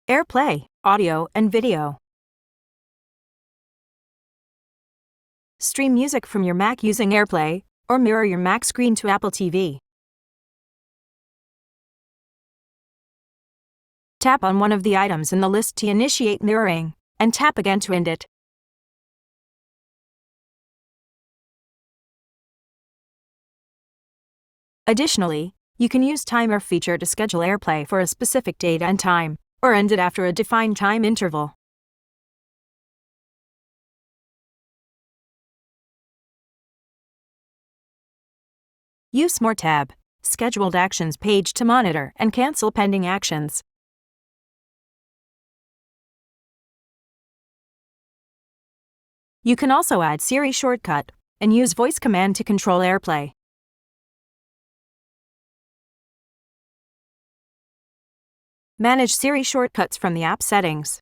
AirPlay, audio and video. Stream music from your Mac using AirPlay, or mirror your Mac screen to Apple TV. Tap on one of the items in the list to initiate mirroring, and tap again to end it. Additionally, you can use Timer feature to schedule AirPlay for a specific date and time, or end it after a defined time interval. Use More tab, Scheduled Actions page to monitor and cancel pending actions. You can also add Siri shortcut and use voice command to control AirPlay. Manage Siri shortcuts from the app settings.